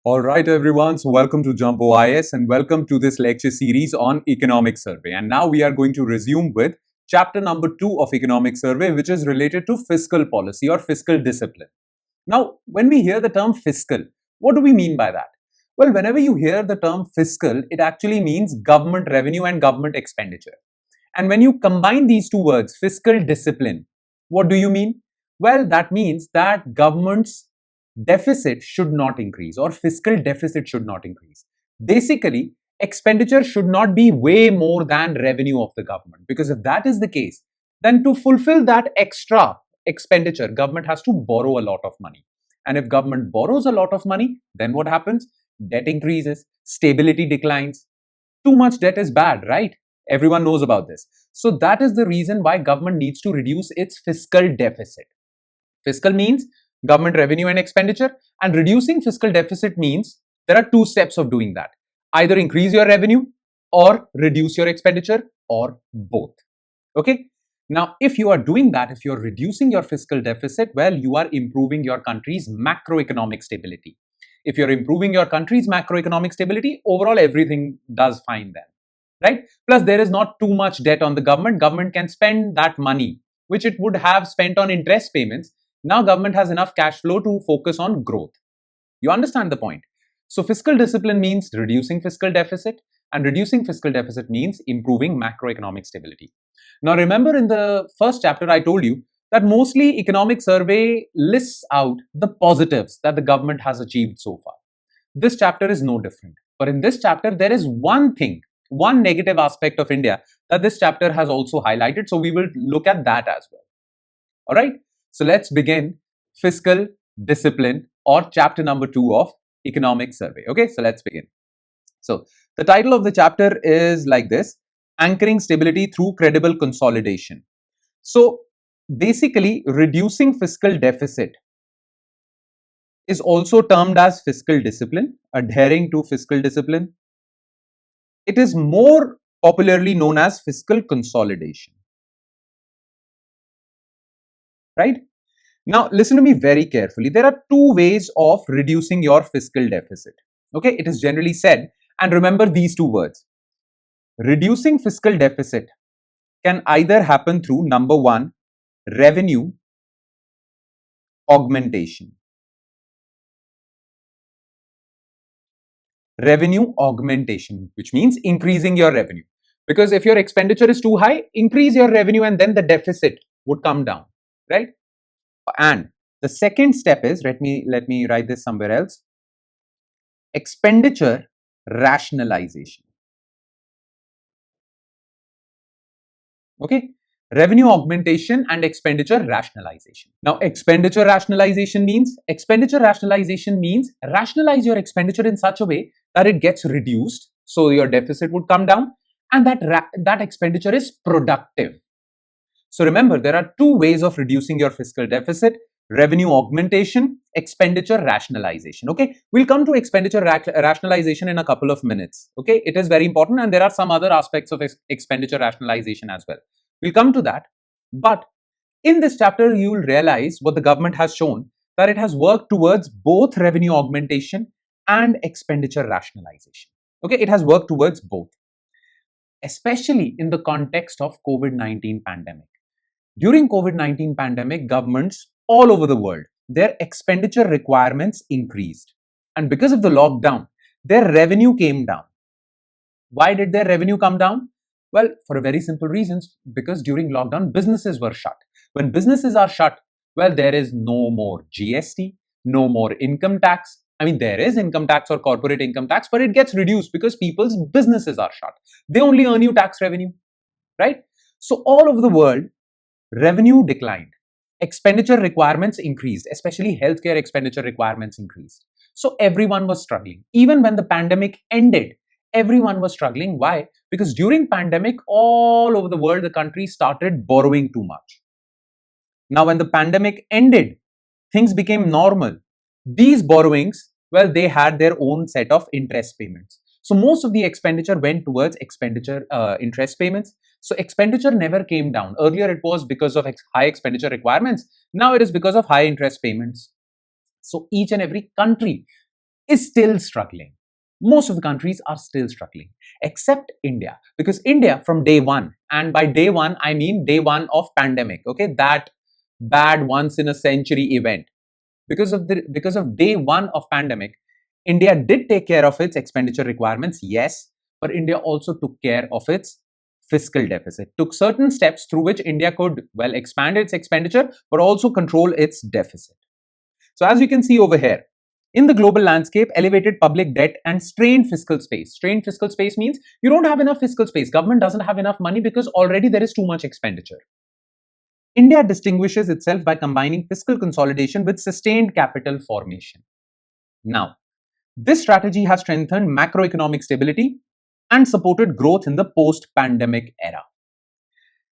All right, everyone. So welcome to Jumbo IS and welcome to this lecture series on economic survey. And now we are going to resume with chapter number 2 of economic survey, which is related to fiscal policy or fiscal discipline. Now, when we hear the term fiscal, what do we mean by that? Well, whenever you hear the term fiscal, it actually means government revenue and government expenditure. And when you combine these two words, fiscal discipline, what do you mean? Well, that means that government's deficit should not increase or fiscal deficit should not increase. Basically, expenditure should not be way more than revenue of the government, because if that is the case, then to fulfill that extra expenditure, government has to borrow a lot of money. And if government borrows a lot of money, then what happens? Debt increases, stability declines. Too much debt is bad, right? Everyone knows about this. So that is the reason why government needs to reduce its fiscal deficit. Fiscal means government revenue and expenditure, and reducing fiscal deficit means there are two steps of doing that. Either increase your revenue or reduce your expenditure, or both. Okay? Now, if you are doing that, if you're reducing your fiscal deficit, well, you are improving your country's macroeconomic stability. If you're improving your country's macroeconomic stability, overall everything does fine then, right? Plus, there is not too much debt on the government. Government can spend that money, which it would have spent on interest payments. Now, government has enough cash flow to focus on growth. You understand the point? So, fiscal discipline means reducing fiscal deficit, and reducing fiscal deficit means improving macroeconomic stability. Now, remember in the first chapter, I told you that mostly economic survey lists out the positives that the government has achieved so far. This chapter is no different. But in this chapter, there is one thing, one negative aspect of India that this chapter has also highlighted. So we will look at that as well. All right. So let's begin fiscal discipline, or chapter number 2 of economic survey. Okay. So let's begin. So the title of the chapter is like this: anchoring stability through credible consolidation. So basically, reducing fiscal deficit is also termed as fiscal discipline, adhering to fiscal discipline. It is more popularly known as fiscal consolidation. Right? Now, listen to me very carefully. There are two ways of reducing your fiscal deficit. Okay, it is generally said, and remember these two words. Reducing fiscal deficit can either happen through number one, revenue augmentation. Revenue augmentation, which means increasing your revenue. Because if your expenditure is too high, increase your revenue and then the deficit would come down, right? And the second step is, let me write this somewhere else, expenditure rationalization. Okay, revenue augmentation and expenditure rationalization. Now, expenditure rationalization means rationalize your expenditure in such a way that it gets reduced, so your deficit would come down, and that expenditure is productive. So remember, there are two ways of reducing your fiscal deficit: revenue augmentation, expenditure rationalization. Okay, we'll come to expenditure rationalization in a couple of minutes. Okay, it is very important, and there are some other aspects of expenditure rationalization as well. We'll come to that. But in this chapter, you will realize what the government has shown, that it has worked towards both revenue augmentation and expenditure rationalization. Okay, it has worked towards both, especially in the context of COVID-19 pandemic. During COVID-19 pandemic, governments all over the world, their expenditure requirements increased. And because of the lockdown, their revenue came down. Why did their revenue come down? Well, for a very simple reasons, because during lockdown, businesses were shut. When businesses are shut, well, there is no more GST, no more income tax. I mean, there is income tax or corporate income tax, but it gets reduced because people's businesses are shut. They only earn you tax revenue, right? So all over the world, revenue declined. Expenditure requirements increased, especially healthcare expenditure requirements increased. So everyone was struggling. Even when the pandemic ended, everyone was struggling. Why? Because during pandemic, all over the world, the country started borrowing too much. Now, when the pandemic ended, things became normal. These borrowings, well, they had their own set of interest payments. So most of the expenditure went towards interest payments. So expenditure never came down. Earlier, it was because of high expenditure requirements. Now it is because of high interest payments. So each and every country is still struggling. Most of the countries are still struggling, except India, because India from day one, and by day one, I mean day one of pandemic, okay, that bad once in a century event. Because of day one of pandemic, India did take care of its expenditure requirements, yes, but India also took care of its fiscal deficit, took certain steps through which India could, well, expand its expenditure, but also control its deficit. So as you can see over here, in the global landscape, elevated public debt and strained fiscal space. Strained fiscal space means you don't have enough fiscal space. Government doesn't have enough money because already there is too much expenditure. India distinguishes itself by combining fiscal consolidation with sustained capital formation. Now, this strategy has strengthened macroeconomic stability and supported growth in the post-pandemic era.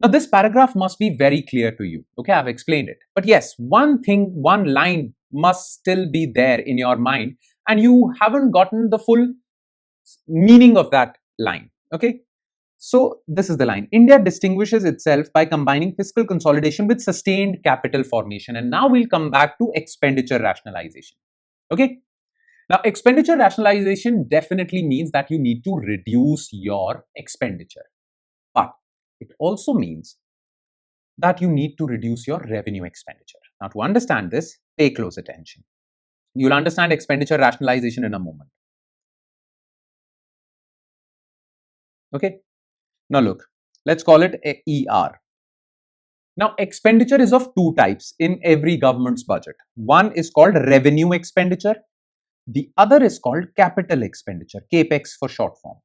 Now, this paragraph must be very clear to you. Okay, I've explained it. But yes, one line must still be there in your mind, and you haven't gotten the full meaning of that line. Okay, so this is the line. India distinguishes itself by combining fiscal consolidation with sustained capital formation. And now we'll come back to expenditure rationalization. Okay. Now, expenditure rationalization definitely means that you need to reduce your expenditure. But it also means that you need to reduce your revenue expenditure. Now, to understand this, pay close attention. You'll understand expenditure rationalization in a moment. Okay. Now look, let's call it ER. Now, expenditure is of two types in every government's budget. One is called revenue expenditure. The other is called capital expenditure, CAPEX for short form.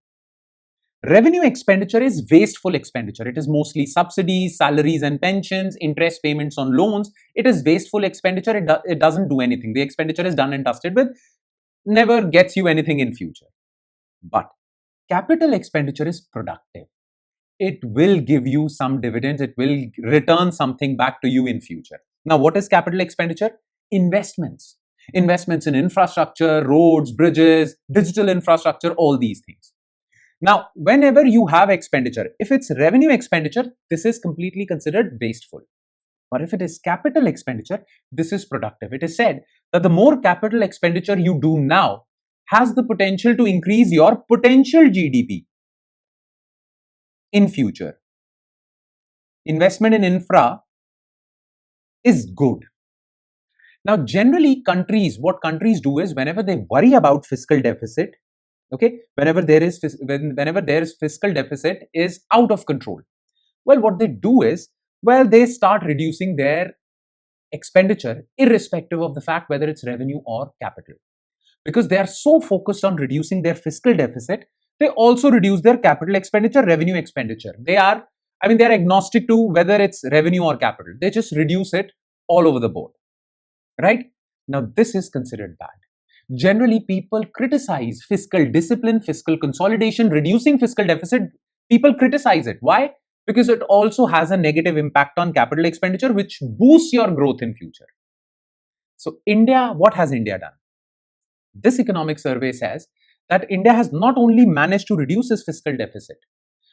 Revenue expenditure is wasteful expenditure. It is mostly subsidies, salaries and pensions, interest payments on loans. It is wasteful expenditure. It doesn't do anything. The expenditure is done and dusted with, never gets you anything in future. But capital expenditure is productive. It will give you some dividends. It will return something back to you in future. Now, what is capital expenditure? Investments. Investments in infrastructure, roads, bridges, digital infrastructure, all these things. Now, whenever you have expenditure, if it's revenue expenditure, this is completely considered wasteful. But if it is capital expenditure, this is productive. It is said that the more capital expenditure you do now has the potential to increase your potential GDP in future. Investment in infra is good. Now, generally what countries do is whenever they worry about fiscal deficit, okay, whenever there is fiscal deficit is out of control, well, what they do is, well, they start reducing their expenditure irrespective of the fact whether it's revenue or capital. Because they are so focused on reducing their fiscal deficit, they also reduce their capital expenditure, revenue expenditure. They are agnostic to whether it's revenue or capital. They just reduce it all over the board, right? Now, this is considered bad. Generally, people criticize fiscal discipline, fiscal consolidation, reducing fiscal deficit. People criticize it. Why? Because it also has a negative impact on capital expenditure, which boosts your growth in future. So India, what has India done? This economic survey says that India has not only managed to reduce its fiscal deficit,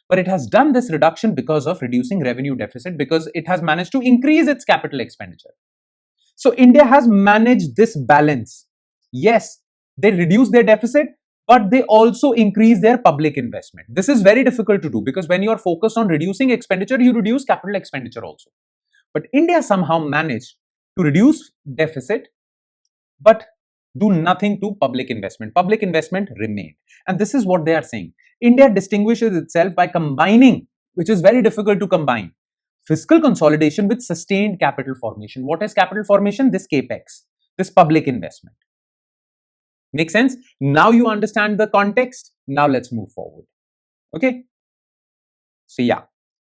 but it has done this reduction because of reducing revenue deficit, because it has managed to increase its capital expenditure. So India has managed this balance. Yes, they reduce their deficit, but they also increase their public investment. This is very difficult to do because when you are focused on reducing expenditure, you reduce capital expenditure also. But India somehow managed to reduce deficit, but do nothing to public investment. Public investment remained. And this is what they are saying. India distinguishes itself by combining, which is very difficult to combine, fiscal consolidation with sustained capital formation. What is capital formation? This CAPEX, this public investment. Make sense? Now you understand the context. Now let's move forward. Okay. So yeah,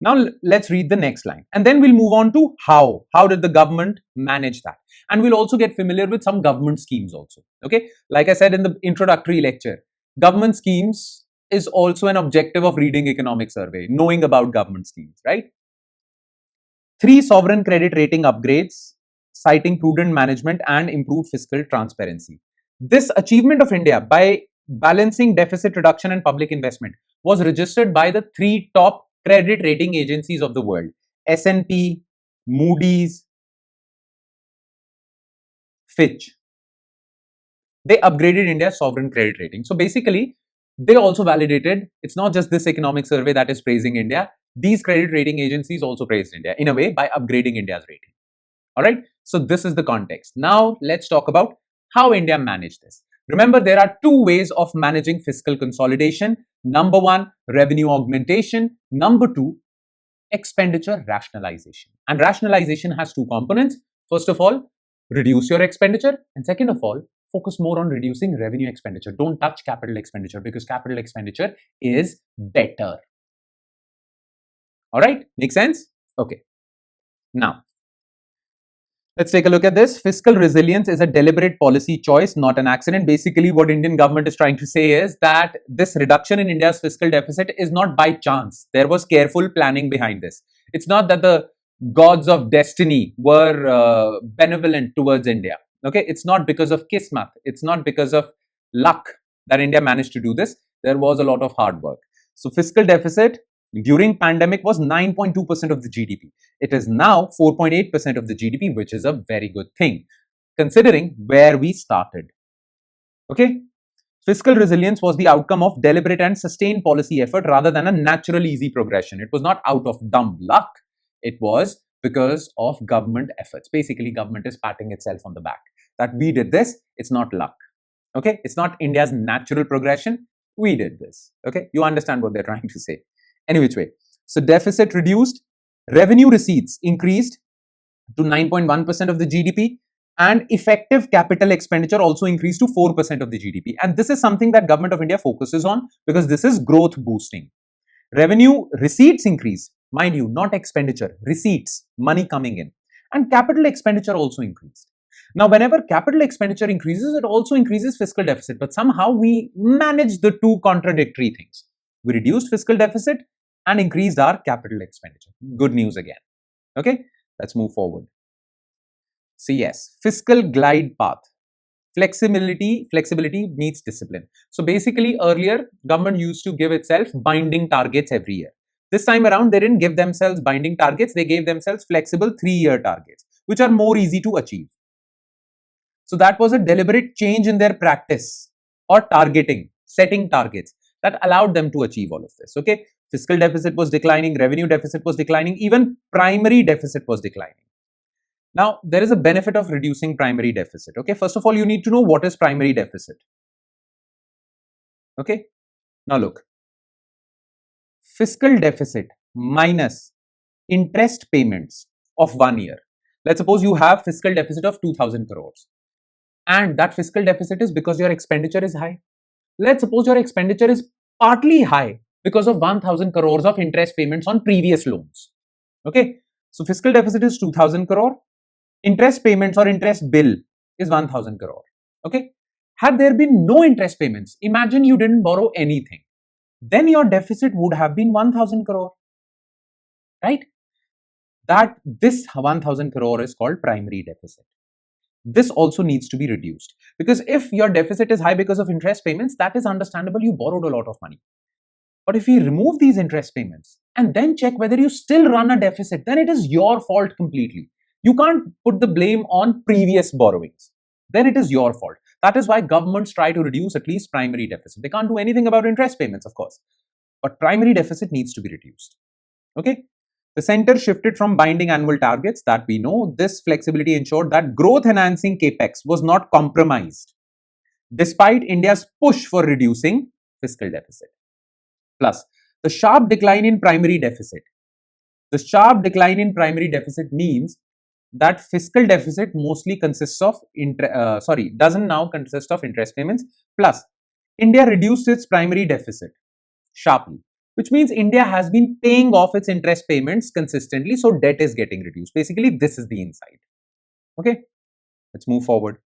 now let's read the next line and then we'll move on to how. How did the government manage that? And we'll also get familiar with some government schemes also. Okay. Like I said in the introductory lecture, government schemes is also an objective of reading economic survey, knowing about government schemes, right? 3 sovereign credit rating upgrades, citing prudent management and improved fiscal transparency. This achievement of India by balancing deficit reduction and public investment was registered by the 3 top credit rating agencies of the world: S&P, Moody's, Fitch. they upgraded India's sovereign credit rating. So basically, they also validated, it's not just this economic survey that is praising India, these credit rating agencies also praised India in a way by upgrading India's rating. All right, so this is the context. Now let's talk about how India managed this. Remember, there are two ways of managing fiscal consolidation. Number one, revenue augmentation. Number two, expenditure rationalization. And rationalization has two components. First of all, reduce your expenditure, and second of all, focus more on reducing revenue expenditure. Don't touch capital expenditure because capital expenditure is better. All right, make sense? Okay. Now, let's take a look at this. Fiscal resilience is a deliberate policy choice, not an accident. Basically, what Indian government is trying to say is that this reduction in India's fiscal deficit is not by chance. There was careful planning behind this. It's not that the gods of destiny were benevolent towards India. Okay, it's not because of kismat. It's not because of luck that India managed to do this. There was a lot of hard work. So fiscal deficit during pandemic was 9.2% of the GDP. It is now 4.8% of the GDP, which is a very good thing considering where we started. Okay, fiscal resilience was the outcome of deliberate and sustained policy effort rather than a natural easy progression. It was not out of dumb luck. It was because of government efforts. Basically, government is patting itself on the back that we did this. It's not luck. Okay, it's not India's natural progression. We did this. Okay, you understand what they're trying to say. Any which way. So deficit reduced, revenue receipts increased to 9.1% of the GDP, and effective capital expenditure also increased to 4% of the GDP. And this is something that Government of India focuses on because this is growth boosting. Revenue receipts increase, mind you, not expenditure, receipts, money coming in. And capital expenditure also increased. Now, whenever capital expenditure increases, it also increases fiscal deficit. But somehow we manage the two contradictory things. We reduced fiscal deficit and increased our capital expenditure. Good news again. Okay, let's move forward. So yes, fiscal glide path. Flexibility meets discipline. So basically earlier, government used to give itself binding targets every year. This time around, they didn't give themselves binding targets. They gave themselves flexible 3-year targets, which are more easy to achieve. So that was a deliberate change in their practice or targeting, setting targets that allowed them to achieve all of this. Okay, fiscal deficit was declining, revenue deficit was declining, even primary deficit was declining. Now, there is a benefit of reducing primary deficit. Okay, first of all, you need to know what is primary deficit. Okay, now look, fiscal deficit minus interest payments of 1 year. Let's suppose you have fiscal deficit of 2000 crores and that fiscal deficit is because your expenditure is high. Let's suppose your expenditure is partly high because of 1000 crores of interest payments on previous loans. Okay, so fiscal deficit is 2000 crore. Interest payments or interest bill is 1000 crore. Okay, had there been no interest payments, imagine you didn't borrow anything, then your deficit would have been 1000 crore, right? That this 1000 crore is called primary deficit. This also needs to be reduced because if your deficit is high because of interest payments, that is understandable, you borrowed a lot of money. But if we remove these interest payments and then check whether you still run a deficit, then it is your fault completely. You can't put the blame on previous borrowings. Then it is your fault. That is why governments try to reduce at least primary deficit. They can't do anything about interest payments, of course. But primary deficit needs to be reduced. Okay? The center shifted from binding annual targets that we know. This flexibility ensured that growth enhancing capex was not compromised despite India's push for reducing fiscal deficit. Plus, the sharp decline in primary deficit. The sharp decline in primary deficit means that fiscal deficit mostly consists of doesn't now consist of interest payments. Plus, India reduced its primary deficit sharply, which means India has been paying off its interest payments consistently, so debt is getting reduced. Basically, this is the insight. Okay, let's move forward.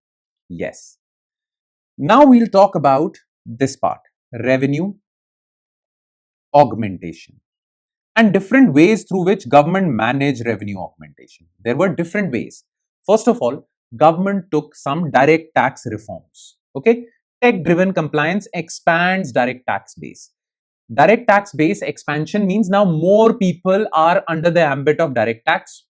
Yes. Now we'll talk about this part, revenue augmentation and different ways through which government managed revenue augmentation. There were different ways. First of all, government took some direct tax reforms. Okay, tech-driven compliance expands direct tax base. Direct tax base expansion means now more people are under the ambit of direct tax,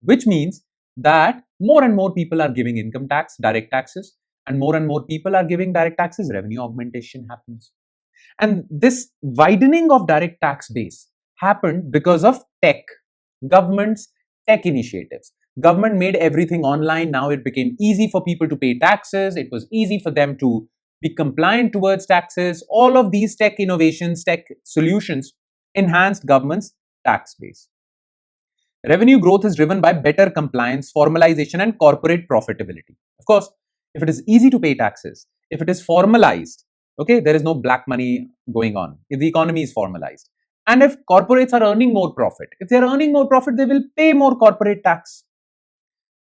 which means that more and more people are giving income tax, direct taxes, and more people are giving direct taxes, revenue augmentation happens. And this widening of direct tax base happened because of tech, government's tech initiatives. Government made everything online. Now it became easy for people to pay taxes. It was easy for them to be compliant towards taxes. All of these tech innovations, tech solutions enhanced government's tax base. Revenue growth is driven by better compliance, formalization, and corporate profitability. Of course, if it is easy to pay taxes, if it is formalized, okay, there is no black money going on. If the economy is formalized, and if corporates are earning more profit, if they are earning more profit, they will pay more corporate tax.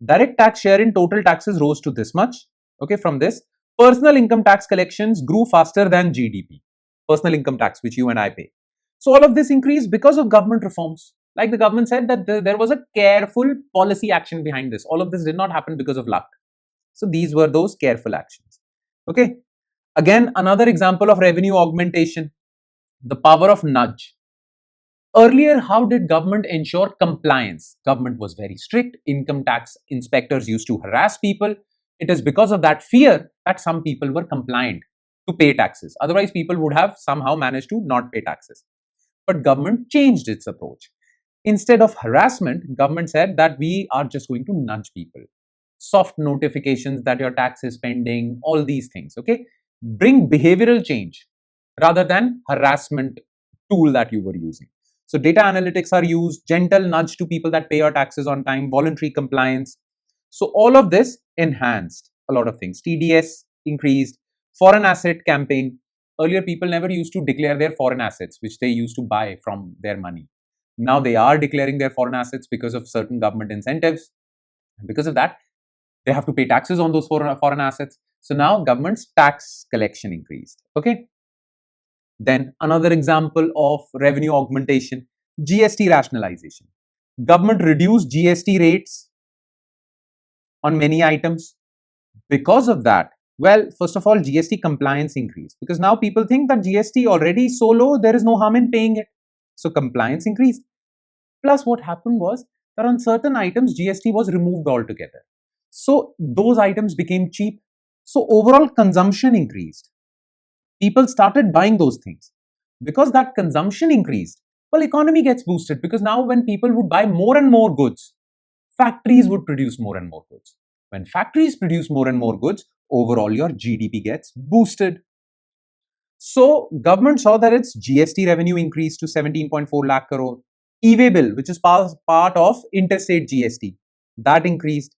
Direct tax share in total taxes rose to this much. Okay, from this, personal income tax collections grew faster than GDP. Personal income tax, which you and I pay. So all of this increased because of government reforms. Like the government said that there was a careful policy action behind this. All of this did not happen because of luck. So these were those careful actions. Okay. Again, another example of revenue augmentation, the power of nudge. Earlier, how did government ensure compliance? Government was very strict. Income tax inspectors used to harass people. It is because of that fear that some people were compliant to pay taxes. Otherwise, people would have somehow managed to not pay taxes. But government changed its approach. Instead of harassment, government said that we are just going to nudge people. Soft notifications that your tax is pending, all these things, okay? Bring behavioral change rather than harassment tool that you were using. So data analytics are used, gentle nudge to people that pay your taxes on time, voluntary compliance. So all of this enhanced a lot of things. TDS increased, foreign asset campaign. Earlier, people never used to declare their foreign assets, which they used to buy from their money. Now they are declaring their foreign assets because of certain government incentives. And because of that, they have to pay taxes on those foreign assets. So now government's tax collection increased. Okay. Then another example of revenue augmentation, GST rationalization. Government reduced GST rates on many items. Because of that, well, first of all, GST compliance increased because now people think that GST already so low, there is no harm in paying it. So compliance increased. Plus, what happened was that on certain items, GST was removed altogether. So those items became cheap. So overall consumption increased. People started buying those things. Because that consumption increased, well, economy gets boosted because now when people would buy more and more goods, factories would produce more and more goods. When factories produce more and more goods, overall your GDP gets boosted. So government saw that its GST revenue increased to 17.4 lakh crore. E-way bill, which is part of interstate GST, that increased.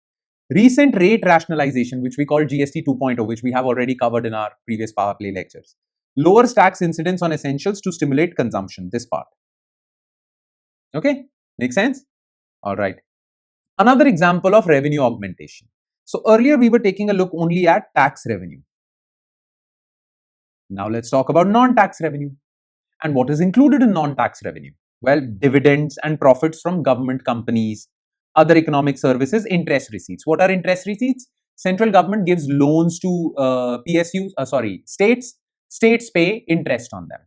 Recent rate rationalization, which we call GST 2.0, which we have already covered in our previous power play lectures, lowers tax incidence on essentials to stimulate consumption, this part. Okay, make sense? All right. Another example of revenue augmentation. So earlier we were taking a look only at tax revenue. Now let's talk about non-tax revenue. And what is included in non-tax revenue? Well, dividends and profits from government companies, other economic services, interest receipts. What are interest receipts? Central government gives loans to states. States pay interest on them.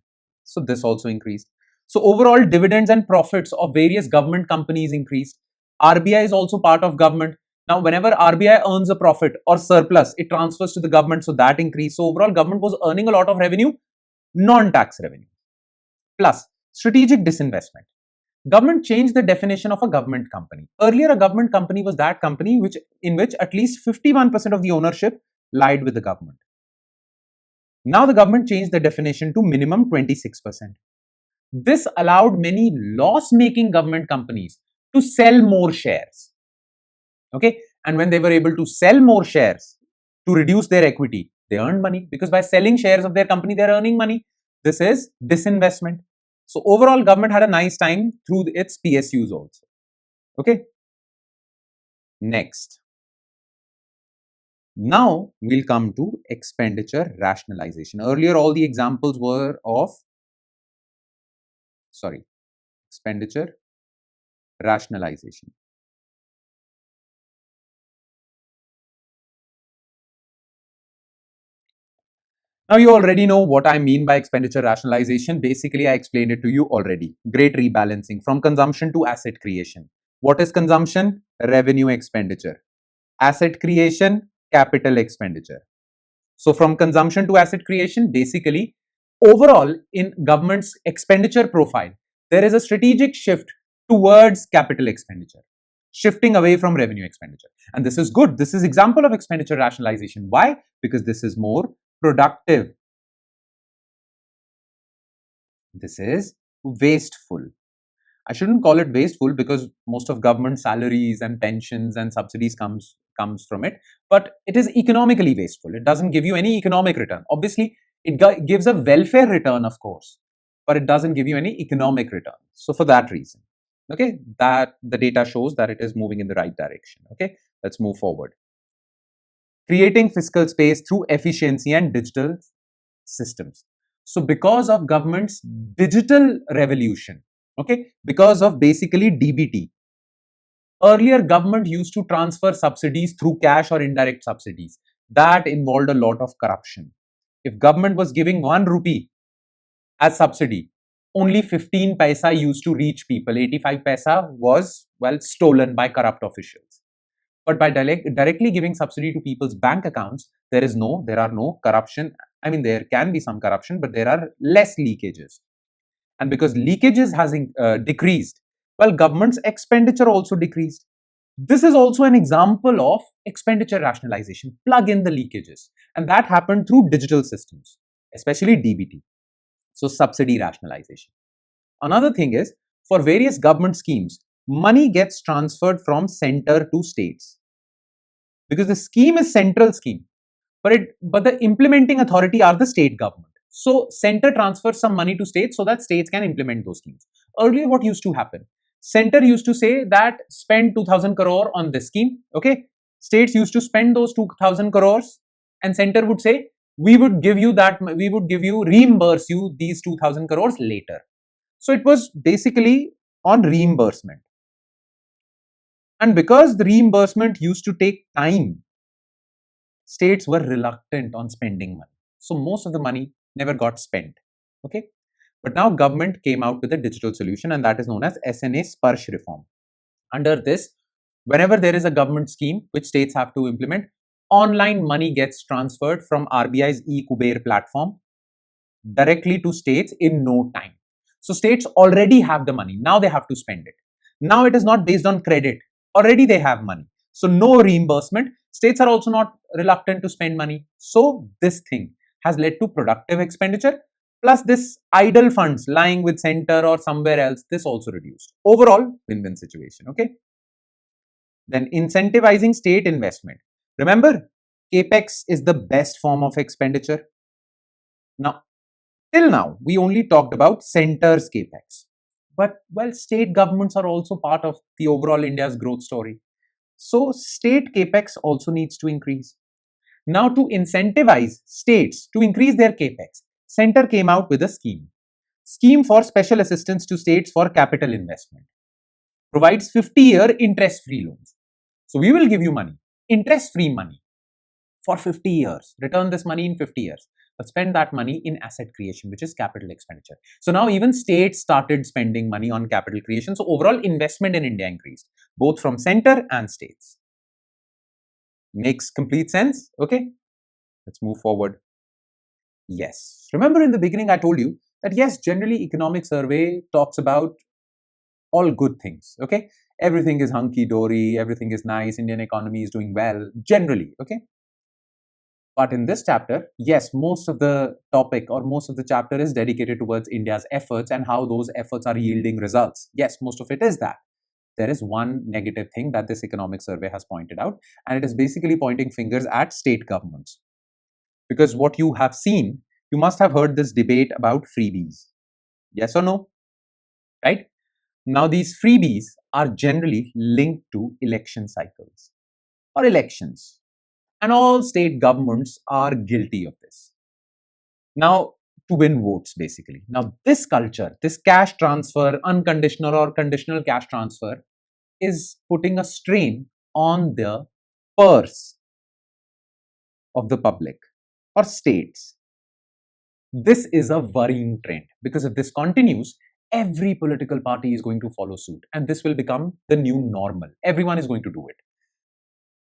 So this also increased. So overall dividends and profits of various government companies increased. RBI is also part of government. Now, whenever RBI earns a profit or surplus, it transfers to the government. So that increased. So overall government was earning a lot of revenue, non-tax revenue. Plus, strategic disinvestment. Government changed the definition of a government company. Earlier, a government company was that company in which at least 51% of the ownership lied with the government. Now the government changed the definition to minimum 26%. This allowed many loss-making government companies to sell more shares. Okay, and when they were able to sell more shares to reduce their equity, they earned money because by selling shares of their company, they're earning money. This is disinvestment. So overall, government had a nice time through its PSUs also. Okay. Next. Now we'll come to expenditure rationalization. Earlier, all the examples were of expenditure rationalization. Now you already know what I mean by expenditure rationalization. Basically, I explained it to you already. Great rebalancing from consumption to asset creation. What is consumption? Revenue expenditure. Asset creation, capital expenditure. So from consumption to asset creation, basically, overall in government's expenditure profile, there is a strategic shift towards capital expenditure, shifting away from revenue expenditure. And this is good. This is example of expenditure rationalization. Why? Because this is more productive. This is wasteful. I shouldn't call it wasteful because most of government salaries and pensions and subsidies comes from it, but it is economically wasteful. It doesn't give you any economic return. Obviously, it gives a welfare return, of course, but it doesn't give you any economic return. So for that reason, okay, that the data shows that it is moving in the right direction. Okay, let's move forward. Creating fiscal space through efficiency and digital systems. So because of government's digital revolution, okay, because of basically DBT, earlier government used to transfer subsidies through cash or indirect subsidies. That involved a lot of corruption. If government was giving 1 rupee as subsidy, only 15 paisa used to reach people. 85 paisa was, well, stolen by corrupt officials. But by directly giving subsidy to people's bank accounts, there are no corruption. I mean, there can be some corruption, but there are less leakages. And because leakages has decreased, well, government's expenditure also decreased. This is also an example of expenditure rationalization. Plug in the leakages. And that happened through digital systems, especially DBT. So subsidy rationalization. Another thing is, for various government schemes, money gets transferred from center to states. Because the scheme is central scheme, but the implementing authority are the state government. So center transfers some money to states so that states can implement those schemes. Earlier, what used to happen? Center used to say that spend 2000 crore on this scheme. Okay, states used to spend those 2000 crores, and center would say we would reimburse you these 2000 crores later. So it was basically on reimbursement. And because the reimbursement used to take time, states were reluctant on spending money. So most of the money never got spent. Okay. But now government came out with a digital solution, and that is known as SNA Sparsh reform. Under this, whenever there is a government scheme which states have to implement, online money gets transferred from RBI's e-Kuber platform directly to states in no time. So states already have the money. Now they have to spend it. Now it is not based on credit. Already they have money. So no reimbursement. States are also not reluctant to spend money. So this thing has led to productive expenditure. Plus this idle funds lying with center or somewhere else, this also reduced. Overall, win-win situation. Okay. Then incentivizing state investment. Remember, capex is the best form of expenditure. Now, till now, we only talked about center's capex. But, well, state governments are also part of the overall India's growth story. So, state capex also needs to increase. Now, to incentivize states to increase their capex, center came out with a scheme for special assistance to states for capital investment. Provides 50-year interest-free loans. So, we will give you money, interest-free money for 50 years. Return this money in 50 years. But spend that money in asset creation, which is capital expenditure. So now even states started spending money on capital creation. So overall investment in India increased, both from center and states. Makes complete sense. Okay, let's move forward. Yes, remember in the beginning I told you that yes, generally economic survey talks about all good things. Okay, everything is hunky-dory, everything is nice, Indian economy is doing well, generally. Okay. But in this chapter, yes, most of the topic or most of the chapter is dedicated towards India's efforts and how those efforts are yielding results. Yes, most of it is that. There is one negative thing that this economic survey has pointed out, and it is basically pointing fingers at state governments. Because what you have seen, you must have heard this debate about freebies. Yes or no? Right? Now, these freebies are generally linked to election cycles or elections. And all state governments are guilty of this. Now, to win votes, basically. Now, this culture, this cash transfer, unconditional or conditional cash transfer, is putting a strain on the purse of the public or states. This is a worrying trend because if this continues, every political party is going to follow suit and this will become the new normal. Everyone is going to do it.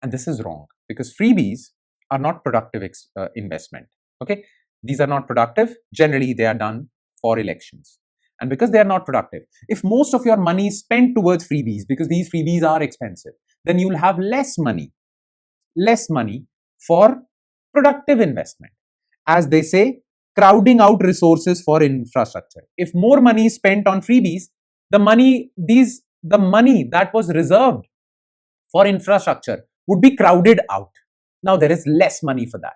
And this is wrong because freebies are not productive investment. Okay, these are not productive. Generally, they are done for elections. And because they are not productive, if most of your money is spent towards freebies, because these freebies are expensive, then you will have less money for productive investment. As they say, crowding out resources for infrastructure. If more money is spent on freebies, the money that was reserved for infrastructure would be crowded out. Now there is less money for that.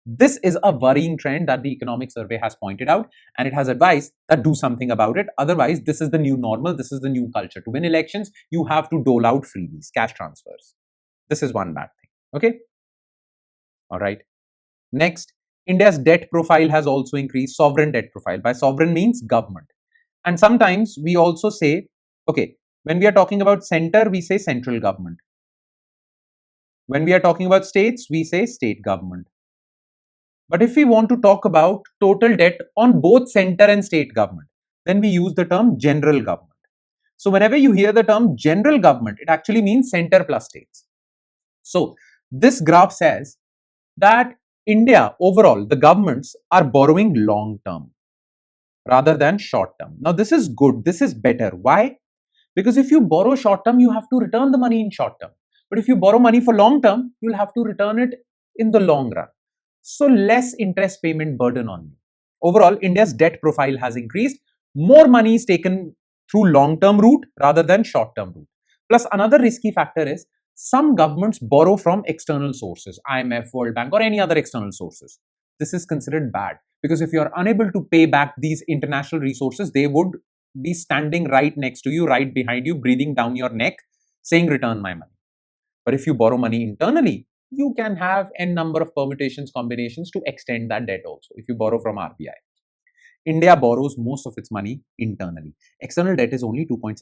This is a worrying trend that the economic survey has pointed out, and it has advised that do something about it. Otherwise, this is the new normal. This is the new culture. To win elections, you have to dole out freebies, cash transfers. This is one bad thing. Okay. All right. Next, India's debt profile has also increased. Sovereign debt profile. By sovereign means government. And sometimes we also say, okay, when we are talking about center, we say central government. When we are talking about states, we say state government. But if we want to talk about total debt on both center and state government, then we use the term general government. So whenever you hear the term general government, it actually means center plus states. So this graph says that India overall, the governments are borrowing long term rather than short term. Now this is good. This is better. Why? Because if you borrow short term, you have to return the money in short term. But if you borrow money for long term, you'll have to return it in the long run. So less interest payment burden on you. Overall, India's debt profile has increased. More money is taken through long-term route rather than short-term route. Plus, another risky factor is some governments borrow from external sources, IMF, World Bank, or any other external sources. This is considered bad because if you are unable to pay back these international resources, they would be standing right next to you, right behind you, breathing down your neck, saying, return my money. But if you borrow money internally, you can have n number of permutations, combinations to extend that debt also if you borrow from RBI. India borrows most of its money internally. External debt is only 2.6%.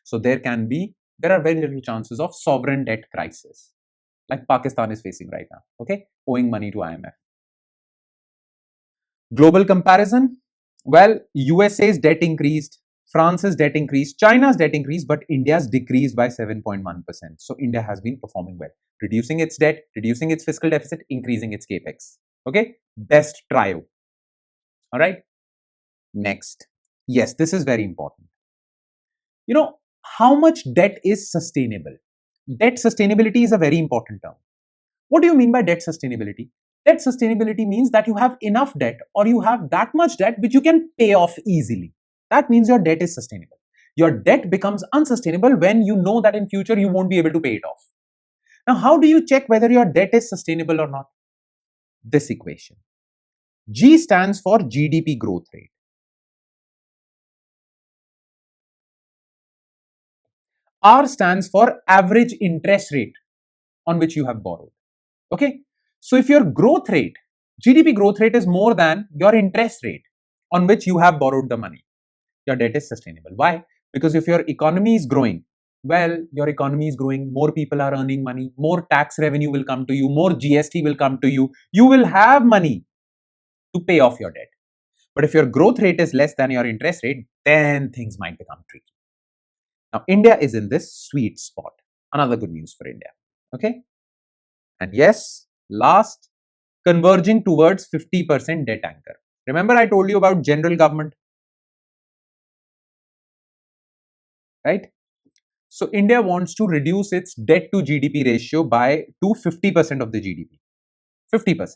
So there are very little chances of sovereign debt crisis like Pakistan is facing right now, okay, owing money to IMF. Global comparison, well, USA's debt increased, France's debt increased, China's debt increased, but India's decreased by 7.1%. So India has been performing well, reducing its debt, reducing its fiscal deficit, increasing its capex. Okay, best trio. All right. Next, yes, this is very important. You know, how much debt is sustainable? Debt sustainability is a very important term. What do you mean by debt sustainability? Debt sustainability means that you have enough debt or you have that much debt which you can pay off easily. That means your debt is sustainable. Your debt becomes unsustainable when you know that in future you won't be able to pay it off. Now, how do you check whether your debt is sustainable or not? This equation. G stands for GDP growth rate. R stands for average interest rate on which you have borrowed. Okay. So if your growth rate, GDP growth rate is more than your interest rate on which you have borrowed the money, your debt is sustainable. Why? Because if your economy is growing, well, your economy is growing, more people are earning money, more tax revenue will come to you, more GST will come to you, you will have money to pay off your debt. But if your growth rate is less than your interest rate, then things might become tricky. Now, India is in this sweet spot. Another good news for India. Okay. And yes, last, converging towards 50% debt anchor. Remember I told you about general government, right? So India wants to reduce its debt to GDP ratio to 50% of the GDP. 50%.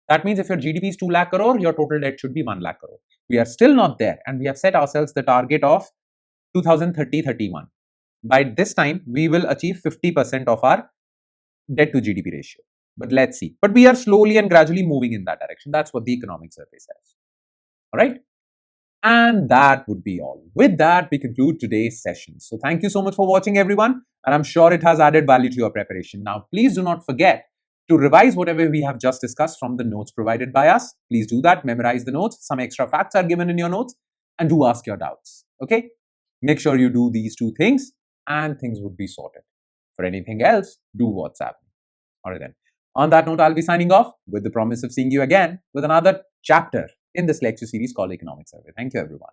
That means if your GDP is 2 lakh crore, your total debt should be 1 lakh crore. We are still not there, and we have set ourselves the target of 2030-31. By this time, we will achieve 50% of our debt to GDP ratio. But let's see. But we are slowly and gradually moving in that direction. That's what the economic survey says. All right. And that would be all. With that, we conclude today's session. So thank you so much for watching, everyone. And I'm sure it has added value to your preparation. Now, please do not forget to revise whatever we have just discussed from the notes provided by us. Please do that. Memorize the notes. Some extra facts are given in your notes. And do ask your doubts. Okay. Make sure you do these two things and things would be sorted. For anything else, do WhatsApp me. All right then. On that note, I'll be signing off with the promise of seeing you again with another chapter in this lecture series called Economic Survey. Thank you, everyone.